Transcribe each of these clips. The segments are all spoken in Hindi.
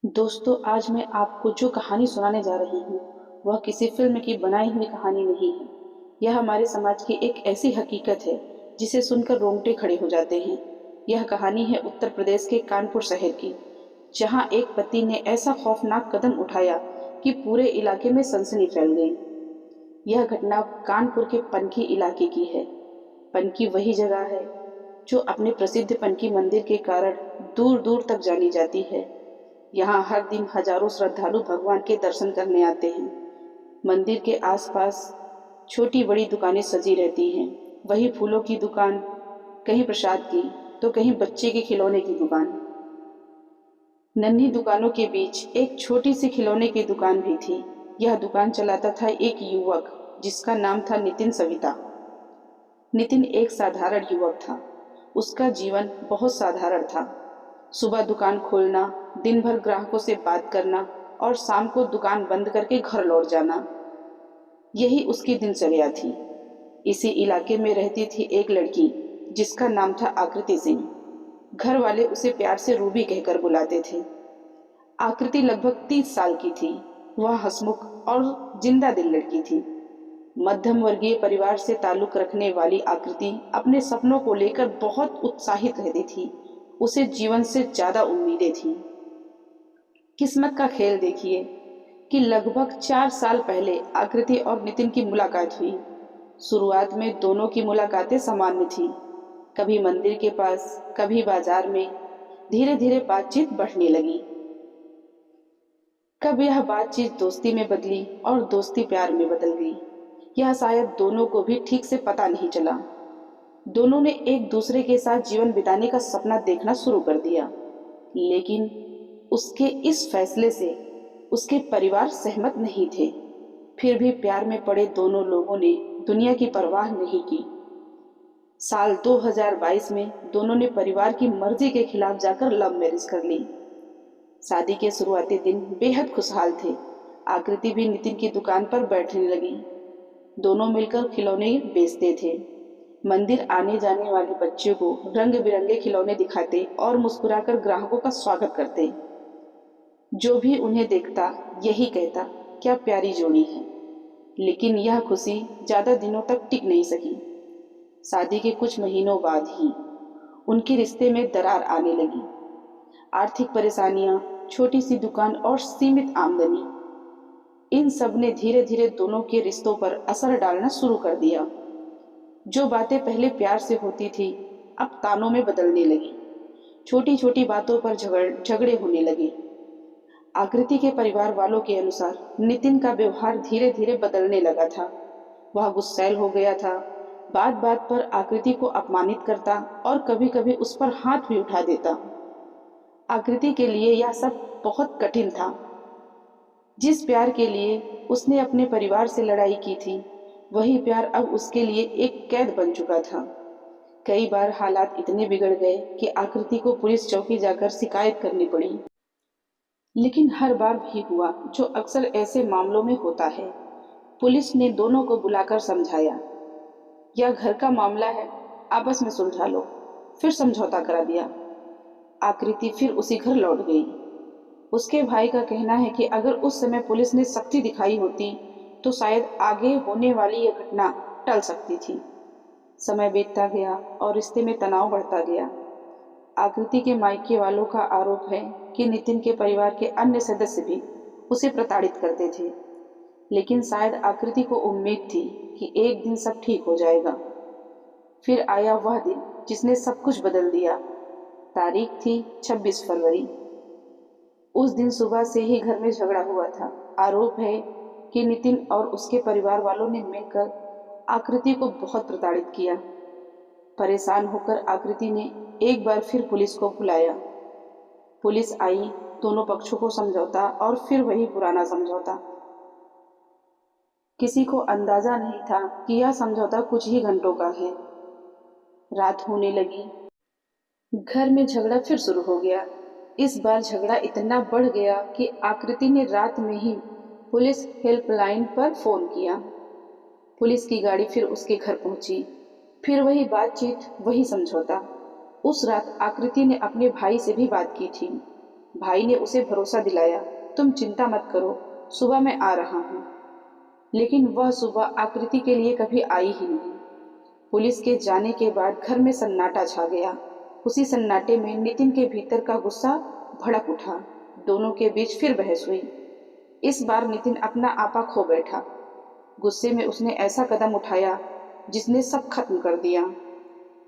दोस्तों, आज मैं आपको जो कहानी सुनाने जा रही हूँ, वह किसी फ़िल्म की बनाई हुई कहानी नहीं है। यह हमारे समाज की एक ऐसी हकीकत है, जिसे सुनकर रोंगटे खड़े हो जाते हैं। यह कहानी है उत्तर प्रदेश के कानपुर शहर की, जहाँ एक पति ने ऐसा खौफनाक कदम उठाया कि पूरे इलाके में सनसनी फैल गई। यह घटना कानपुर के पनकी इलाके की है। पनकी वही जगह है, जो अपने प्रसिद्ध पनकी मंदिर के कारण दूर-दूर तक जानी जाती है। यहाँ हर दिन हजारों श्रद्धालु भगवान के दर्शन करने आते हैं। मंदिर के आसपास छोटी बड़ी दुकानें सजी रहती हैं। वही फूलों की दुकान, कहीं प्रसाद की, तो कहीं बच्चे के खिलौने की दुकान। नन्ही दुकानों के बीच एक छोटी सी खिलौने की दुकान भी थी। यह दुकान चलाता था एक युवक, जिसका नाम था नितिन सविता। नितिन एक साधारण युवक था। उसका जीवन बहुत साधारण था। सुबह दुकान खोलना, दिन भर ग्राहकों से बात करना और शाम को दुकान बंद करके घर लौट जाना, यही उसकी दिनचर्या थी। इसी इलाके में रहती थी एक लड़की, जिसका नाम था आकृति सिंह। घर वाले उसे प्यार से रूबी कहकर बुलाते थे। आकृति लगभग 30 साल की थी। वह हंसमुख और जिंदा दिल लड़की थी। मध्यम वर्गीय परिवार से ताल्लुक रखने वाली आकृति अपने सपनों को लेकर बहुत उत्साहित रहती थी। उसे जीवन से ज्यादा उम्मीदें थीं। किस्मत का खेल देखिए कि लगभग 4 साल पहले आकृति और नितिन की मुलाकात हुई। शुरुआत में दोनों की मुलाकातें सामान्य थी। कभी मंदिर के पास, कभी बाजार में। धीरे धीरे बातचीत बढ़ने लगी। कब यह बातचीत दोस्ती में बदली और दोस्ती प्यार में बदल गई, यह शायद दोनों को भी ठीक से पता नहीं चला। दोनों ने एक दूसरे के साथ जीवन बिताने का सपना देखना शुरू कर दिया, लेकिन उसके इस फैसले से उसके परिवार सहमत नहीं थे। फिर भी प्यार में पड़े दोनों लोगों ने दुनिया की परवाह नहीं की। साल 2022 में दोनों ने परिवार की मर्जी के खिलाफ जाकर लव मैरिज कर ली। शादी के शुरुआती दिन बेहद खुशहाल थे। आकृति भी नितिन की दुकान पर बैठने लगी। दोनों मिलकर खिलौने बेचते थे। मंदिर आने जाने वाले बच्चों को रंग बिरंगे खिलौने दिखाते और मुस्कुराकर ग्राहकों का स्वागत करते। जो भी उन्हें देखता यही कहता, क्या प्यारी जोड़ी है। लेकिन यह खुशी ज्यादा दिनों तक टिक नहीं सकी। शादी के कुछ महीनों बाद ही उनके रिश्ते में दरार आने लगी। आर्थिक परेशानियां, छोटी सी दुकान और सीमित आमदनी, इन सब ने धीरे धीरे दोनों के रिश्तों पर असर डालना शुरू कर दिया। जो बातें पहले प्यार से होती थी, अब तानों में बदलने लगी। छोटी छोटी बातों पर झगड़े होने लगे। आकृति के परिवार वालों के अनुसार नितिन का व्यवहार धीरे धीरे बदलने लगा था। वह गुस्सैल हो गया था। बात बात पर आकृति को अपमानित करता और कभी कभी उस पर हाथ भी उठा देता। आकृति के लिए यह सब बहुत कठिन था। जिस प्यार के लिए उसने अपने परिवार से लड़ाई की थी, वही प्यार अब उसके लिए एक कैद बन चुका था। कई बार हालात इतने बिगड़ गए कि आकृति को पुलिस चौकी जाकर शिकायत करनी पड़ी। लेकिन हर बार वही हुआ जो अक्सर ऐसे मामलों में होता है। पुलिस ने दोनों को बुलाकर समझाया, यह घर का मामला है, आपस में सुलझा लो। फिर समझौता करा दिया। आकृति फिर उसी घर लौट गई। उसके भाई का कहना है कि अगर उस समय पुलिस ने सख्ती दिखाई होती तो शायद आगे होने वाली यह घटना टल सकती थी। समय बीतता गया और रिश्ते में तनाव बढ़ता गया। आकृति के मायके वालों का आरोप है कि नितिन के परिवार के अन्य सदस्य भी उसे प्रताड़ित करते थे। लेकिन शायद आकृति को उम्मीद थी कि एक दिन सब ठीक हो जाएगा। फिर आया वह दिन जिसने सब कुछ बदल दिया। तारीख थी 26 फरवरी। उस दिन सुबह से ही घर में झगड़ा हुआ था। आरोप है कि नितिन और उसके परिवार वालों ने मिलकर आकृति को बहुत प्रताड़ित किया। परेशान होकर आकृति ने एक बार फिर पुलिस को बुलाया। पुलिस आई, दोनों पक्षों को समझौता और फिर वही पुराना समझौता। किसी को अंदाजा नहीं था कि यह समझौता कुछ ही घंटों का है। रात होने लगी। घर में झगड़ा फिर शुरू हो गया। इस बार झगड़ा इतना बढ़ गया कि आकृति ने रात में ही पुलिस हेल्पलाइन पर फोन किया। पुलिस की गाड़ी फिर उसके घर पहुंची। फिर वही बातचीत, वही समझौता। उस रात आकृति ने अपने भाई से भी बात की थी। भाई ने उसे भरोसा दिलाया, तुम चिंता मत करो, सुबह मैं आ रहा हूँ। लेकिन वह सुबह आकृति के लिए कभी आई ही नहीं। पुलिस के जाने के बाद घर में सन्नाटा छा गया। उसी सन्नाटे में नितिन के भीतर का गुस्सा भड़क उठा। दोनों के बीच फिर बहस हुई। इस बार नितिन अपना आपा खो बैठा। गुस्से में उसने ऐसा कदम उठाया जिसने सब खत्म कर दिया।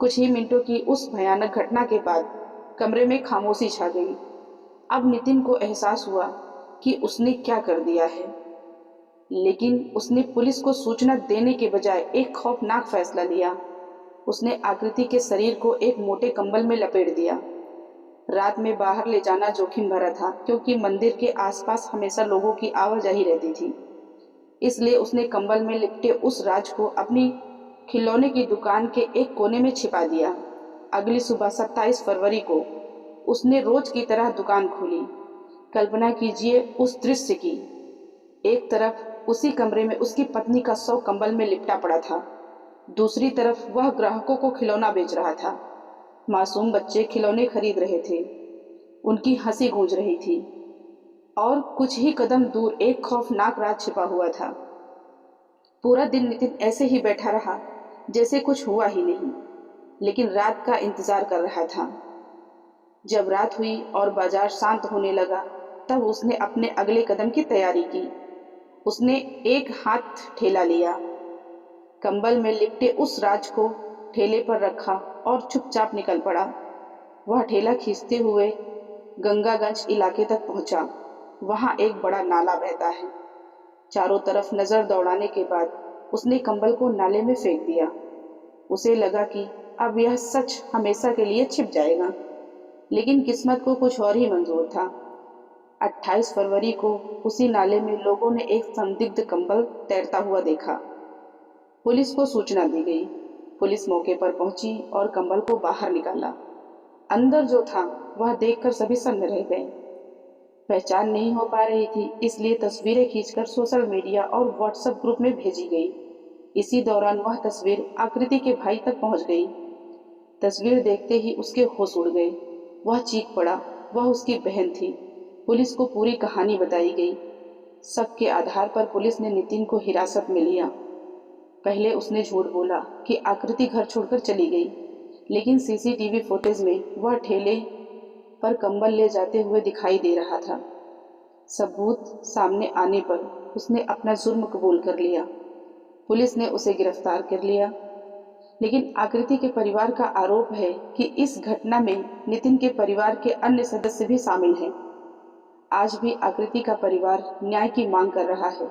कुछ ही मिनटों की उस भयानक घटना के बाद कमरे में खामोशी छा गई। अब नितिन को एहसास हुआ कि उसने क्या कर दिया है, लेकिन उसने पुलिस को सूचना देने के बजाय एक खौफनाक फैसला लिया। उसने आकृति के शरीर को एक मोटे कंबल में लपेट दिया। रात में बाहर ले जाना जोखिम भरा था, क्योंकि मंदिर के आसपास हमेशा लोगों की आवाजाही रहती थी। इसलिए उसने कंबल में लिपटे उस राज को अपनी खिलौने की दुकान के एक कोने में छिपा दिया। अगली सुबह 27 फरवरी को उसने रोज की तरह दुकान खोली। कल्पना कीजिए उस दृश्य की। एक तरफ उसी कमरे में उसकी पत्नी का शव कंबल में लिपटा पड़ा था, दूसरी तरफ वह ग्राहकों को खिलौना बेच रहा था। मासूम बच्चे खिलौने खरीद रहे थे, उनकी हंसी गूंज रही थी, और कुछ ही कदम दूर एक खौफनाक राज छिपा हुआ था। पूरा दिन नितिन ऐसे ही बैठा रहा जैसे कुछ हुआ ही नहीं, लेकिन रात का इंतजार कर रहा था। जब रात हुई और बाजार शांत होने लगा, तब उसने अपने अगले कदम की तैयारी की। उसने एक हाथ ठेला लिया, कंबल में लिपटे उस राज को ठेले पर रखा और चुपचाप निकल पड़ा। वह ठेला खींचते हुए गंगागंज इलाके तक पहुंचा। वहां एक बड़ा नाला बहता है। चारों तरफ नजर दौड़ाने के बाद उसने कंबल को नाले में फेंक दिया। उसे लगा कि अब यह सच हमेशा के लिए छिप जाएगा, लेकिन किस्मत को कुछ और ही मंजूर था। 28 फरवरी को उसी नाले में लोगों ने एक संदिग्ध कंबल तैरता हुआ देखा। पुलिस को सूचना दी गई। पुलिस मौके पर पहुंची और कंबल को बाहर निकाला। अंदर जो था वह देखकर सभी सन्न रह गए। पहचान नहीं हो पा रही थी, इसलिए तस्वीरें खींचकर सोशल मीडिया और व्हाट्सएप ग्रुप में भेजी गई। इसी दौरान वह तस्वीर आकृति के भाई तक पहुंच गई। तस्वीर देखते ही उसके होश उड़ गए। वह चीख पड़ा। वह उसकी बहन थी। पुलिस को पूरी कहानी बताई गई। शक के आधार पर पुलिस ने नितिन को हिरासत में लिया। पहले उसने झूठ बोला कि आकृति घर छोड़कर चली गई, लेकिन सीसीटीवी फुटेज में वह ठेले पर कंबल ले जाते हुए दिखाई दे रहा था। सबूत सामने आने पर उसने अपना जुर्म कबूल कर लिया। पुलिस ने उसे गिरफ्तार कर लिया, लेकिन आकृति के परिवार का आरोप है कि इस घटना में नितिन के परिवार के अन्य सदस्य भी शामिल हैं। आज भी आकृति का परिवार न्याय की मांग कर रहा है।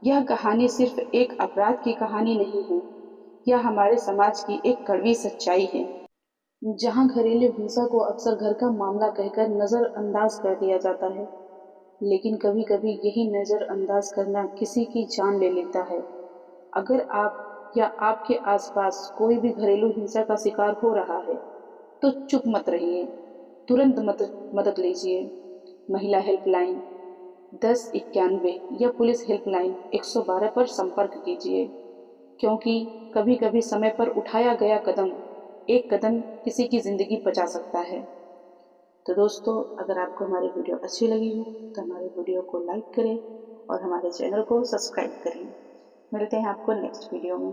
यह कहानी सिर्फ एक अपराध की कहानी नहीं है, यह हमारे समाज की एक कड़वी सच्चाई है, जहां घरेलू हिंसा को अक्सर घर का मामला कहकर नजरअंदाज कर दिया जाता है, लेकिन कभी कभी यही नजरअंदाज करना किसी की जान ले लेता है। अगर आप या आपके आसपास कोई भी घरेलू हिंसा का शिकार हो रहा है, तो चुप मत रहिए, तुरंत मदद लीजिए। महिला हेल्पलाइन 1091 या पुलिस हेल्पलाइन 112 पर संपर्क कीजिए, क्योंकि कभी कभी समय पर उठाया गया कदम एक कदम किसी की ज़िंदगी बचा सकता है। तो दोस्तों, अगर आपको हमारी वीडियो अच्छी लगी हो तो हमारे वीडियो को लाइक करें और हमारे चैनल को सब्सक्राइब करें। मिलते हैं आपको नेक्स्ट वीडियो में।